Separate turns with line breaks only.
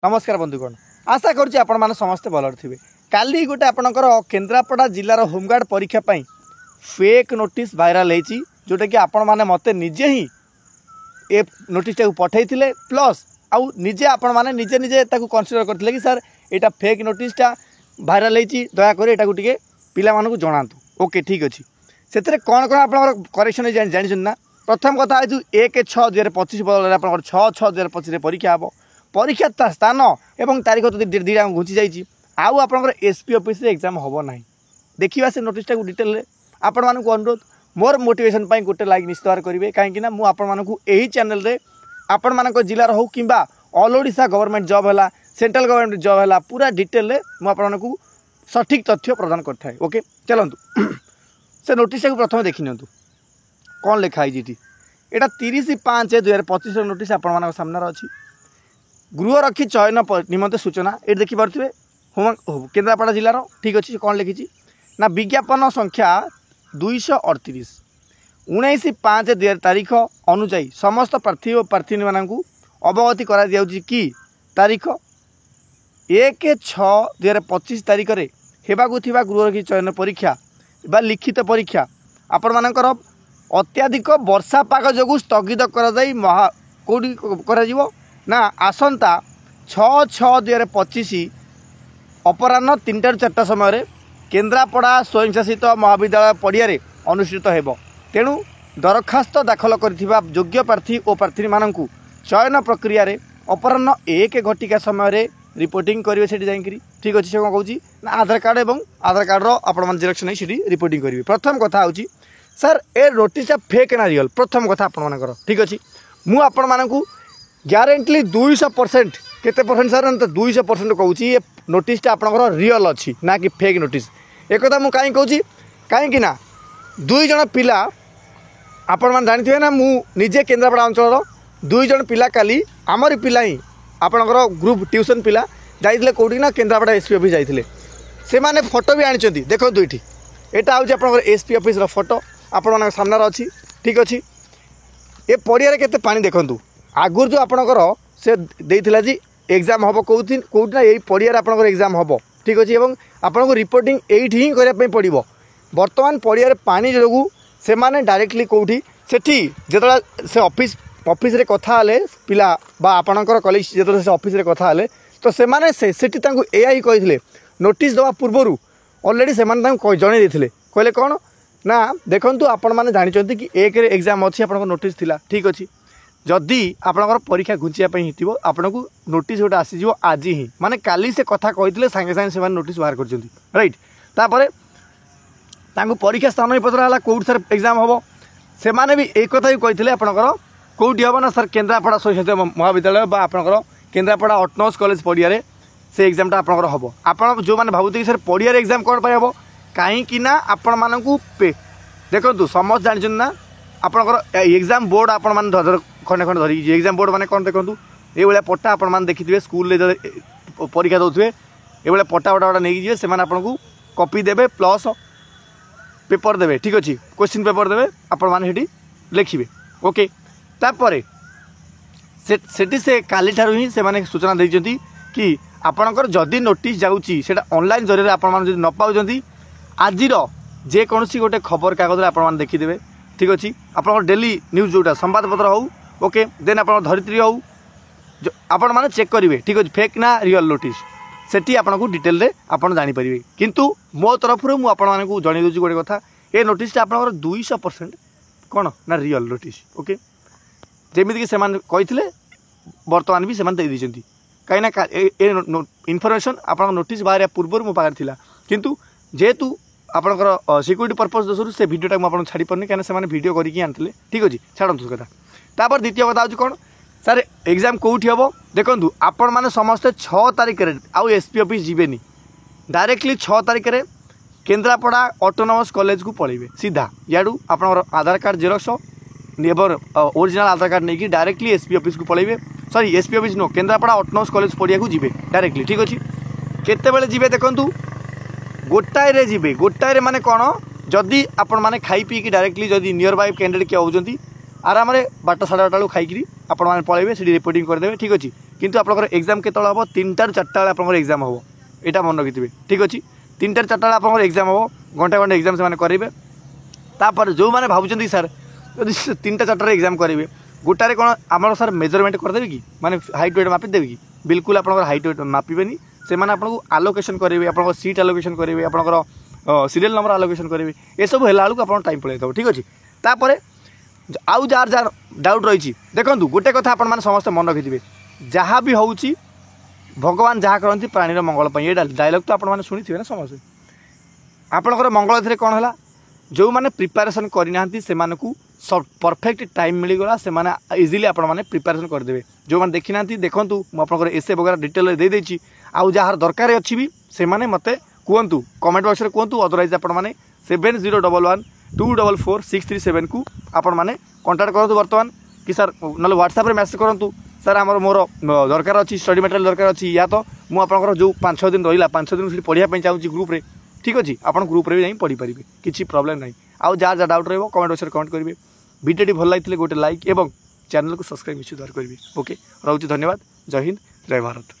नमस्कार बंधुगण आशा करुँच आपण मैंने समस्ते भल थे काली गोटे आपणकर केन्द्रापड़ा जिलार होमगार्ड परीक्षा फेक नोटिस भाइराल होती जोटा कि आपण मैंने मत निजे ही ए नोटिसटा पठे प्लस आउ निजे आपण मैंने निजे निजे कनसीडर करते कि सर यहाँ फेक नोटिसटा भाइराल होती दयाकोरी यहाँ टे पिला जनातु ओके ठीक अच्छे से कौन कौन आप करेक्शन जानी ना प्रथम कथा जो 1/6/2025 बदल आप 6/6/2025 परीक्षा हे परीक्षा स्थान एवं तारीख तो दीटा घुंची जाइए आउ आप एसपी ऑफिस रे एग्जाम हम ना देखा से नोटिसटा डिटेल आपण मानक अनुरोध मोर मोटिवेशन गोटे लाइक निश्चित भाव करेंगे कहीं मुझे चैनल रे आपण मान जिलार हो कि ऑल ओडिशा गवर्नमेंट जॉब है सेंट्रल गवर्नमेंट जॉब है पूरा डिटेल मुझे सठिक तथ्य प्रदान करता है ओके चलतु से नोटिसटा प्रथम देखी नि कौन लिखाई यहाँ 30/5/2025 नोटिस आपण सामने अच्छी गृहरक्षी चयन निमंते सूचना ये देखिपे होम केन्द्रापड़ा जिलार ठीक अच्छे कौन लिखी ना विज्ञापन संख्या 238 19/5 तारीख अनुजाई समस्त प्रार्थी और प्रार्थी मानू अवगति करा दिया कि तारीख 1/6/2025 तारीख में हेबाकु थिबा गृहरक्षी चयन परीक्षा बा लिखित परीक्षा आपण मानकर अत्याधिक वर्षा पाग जो स्थगित कौटी ना आसंता 6/6/2025 अपराह्न 3टा ରୁ 4ଟା समय केन्द्रापड़ा स्वयंशासित महाविद्यालय पड़िया अनुष्ठित हेब तेणु दरखास्त दाखल करिथिबा योग्य प्रार्थी और प्रार्थी मानू चयन प्रक्रिया रे अपराह्न 1 घटिका समय रिपोर्टिंग करेंगे से जाकि ठीक अच्छे से कौन कौन ना आधार कार्ड और आधार कार्ड आपण जेरक्स नहीं से रिपोर्टिंग करेंगे प्रथम कथा हूँ सर ए नोटिसटा फेक ना रियल प्रथम कथा आपर ठीक अच्छे मुझे आपण मानू ग्यारेंटली 200% केते परसेंट सर तो 200% कहूँ ये नोटिसटा आपंकर रियल अच्छी ना कि फेक नोटिस एक कथा मुझे कहीं कहूँ कहीं ना 2 जन पिला आपण मैंने जानते ना मुझे केन्द्रापड़ा अंचल 2 जन पिला काली आमरी पिला ही आपणकर ग्रुप ट्यूशन पिला जाइए कौटी ना केन्द्रापड़ा एसपी ऑफिस जाइए से माने फोटो भी आनी देखो दुईटी यहाँ हूँ आप एसपी ऑफिस फोटो आपण सामने अच्छी ठीक अच्छे ये पड़िया केते पानी देखूँ आगुर जो आपणकर से देइथिला जी एग्जाम हम कौटी ना यही पड़िया आपंकर एग्जाम हम ठीक अच्छे और आपको रिपोर्टिंग यही ही करने पड़ो बर्तमान पड़िया पानी जो से माने डायरेक्टली कौटी सेठी जो से ऑफिस रे कथा हले पिला बा आपणकर कॉलेज जो से ऑफिस रे कथा हले तो से माने सेठी तांको एया ही कहिथिले नोटिस दवा पूर्वरु ऑलरेडी से माने तांको जणे देथिले कहले कोन ना देखंतु आपण माने जानि चंती कि एक रे एग्जाम अछि आपणकर नोटिस थिला ठीक अछि जदि आपणकर परीक्षा घुंचिया पई हितिबो आपणकु नोटिस गोटे आसी जिवो आज ही माने काली से कथा कहिथिले संगे संगे से माने नोटिस बाहर करचंती राइट तापरे तांको परीक्षा स्थान ही पत्र हला कोड सर एग्जाम हबो से माने भी एक कथा ही कहिथिले आपणकर कौटी हम ना सर केन्द्रापड़ा स्वयंशासित महाविद्यालय बा आपणकर केन्द्रापड़ा ऑटोनोमस कॉलेज पड़िया से एग्जामटा आपणकर हम आप जो मैंने भावुते सर पड़िया एग्जाम कौन पाई हम कहीं आपण मानू देखो समस्त जानते ना आपणकर एग्जाम बोर्ड आपण मैंने खंडे खंडे धरी एग्जाम बोर्ड मैंने कौन देखो ये पट्टा आपण मैंने देखिए स्कूल परीक्षा दौथे ये पट्टा वटा नहीं जी से आपको कॉपी देवे प्लस पेपर देवे ठीक अच्छे क्वेश्चन पेपर देवे आपण मैंने लिखिए ओके तापरे सेठी से काली ठारू ही से माने सूचना देइचंती कि आपणकर जदि नोटिस जाउची सेटा ऑनलाइन जरिए आपण मान जदि न पाउचंती आजिर जे कोनसी गोटे खबर कागज आपण मान देखि देबे ठीक अछि आपणकर डेली न्यूज जोटा संवाद पत्र हो ओके देन आपण धरित्री हो आपण माने चेक करिवे ठीक अछि फेक ना रियल नोटिस सेठी आपण को डिटेल रे आपण जानि परिबे किंतु मो तरफ रु मु आपण माने को जणि दोची गोटे कथा ए नोटिसटा आपणकर 200% कोन ना रियल नोटिस ओके जमीक से कही बर्तमान भी से कहीं इनफर्मेशन आप नोटिस बाहर पूर्व मो पाखे था किंतु जेहेतु आपंकर सिक्यूरीटी पर्पज दोषर से भिडियोटा मुझे छाड़ी पार्नी कहीं भिडियो करके आनी ठीक अच्छे छाड़ू कथा तापर द्वितीय कथा हूँ कौन सर एग्जाम कौटी हम देखूँ आपण मैंने समस्ते 6 तारिख आउ एसपी ऑफिस जीवेनी डायरेक्टली 6 तारिख केन्द्रापड़ा ऑटोनोमस कॉलेज को पलैबे सीधा याडू आप आधार कार्ड जेरक्स नेबर ओरिजिनल आधार कार्ड नहीं कि डायरेक्टली एसपी ऑफिस को पलैबे सॉरी एसपी ऑफिस नो केन्द्रापड़ा ऑटोनोमस कॉलेज पड़िया को जीवे डायरेक्टली ठीक अच्छे केतेबेले जीवे देखंतु गोटाए जीवे गोटाए माने कौन जदि आपण माने खाई पीकी डायरेक्टली जदि नियर बाय कैंडिडेट किए होती आराम बाट 8:30 खाई आपण मैंने पलैबे से रिपोर्टिंग करदे ठीक अच्छे किंतु आपंकर एग्जाम के हम 3टा ରୁ 4टा बेले आपंकर एग्जाम हम यहाँ मन रखिथे ठीक अच्छे 3टा ରୁ 4टा बेले आपंकर एग्जाम हम घंटे घंटे एग्जाम से करेंगे तापर जो मैंने भावुं सर जब 3टा 4टार एग्जाम करेंगे गोटारे कौन आम सर मेजरमेंट करदेवी कि माने हाइट वेट मापिदेवी कि बिल्कुल आप हाइट वेट मापिबेनी से आपको आलोकेशन करेंगे आप सीट आलोकेशन करेंगे आपंकर सीरियल नंबर आलोकेशन करेंगे ये सब है आप टाइम पलैता ठीक अच्छे तापर आउ जार जार डाउट रही देखूँ गोटे कथा आप समस्त मन रखिथे जहाँ भी हूँ भगवान जहाँ करती प्राणीर मंगल ये डायलॉग तो आपने शुणी ना समस्ते आपंकर मंगल कौन है जो मैंने प्रिपेरेसन करना से परफेक्ट टाइम मिलगला से इजिली आप प्रिपेरेसन करदे जो मैंने देखी ना देखूँ मुझे एसे वगैरह डिटेल दे देती आउ जार दरकार अच्छी भी से मत कहतु कमेंट बॉक्स में कहतु अदरवाइज आपने 7011244637 को आपने कांटेक्ट करूँ बर्तमान कि सर ना व्हाट्सएप मैसेज करूँ सर आमर मोर दरकार अच्छी स्टडी मटेरियल दरकार अच्छी या तो मुझे जो 5-6 दिन रहा 5-6 दिन पढ़ाई चाहिए ग्रुप रे ठीक अच्छे आप ग्रुप रे भी पढ़ी पारे किसी प्रॉब्लम ना आउ जार जार डाउट रही कमेंट बॉक्स में कमेंट करेंगे वीडियो भल लगी गोटे लाइक एवं चैनल को सब्सक्राइब निश्चित करेंगे ओके रोचे धन्यवाद जय हिंद जय भारत।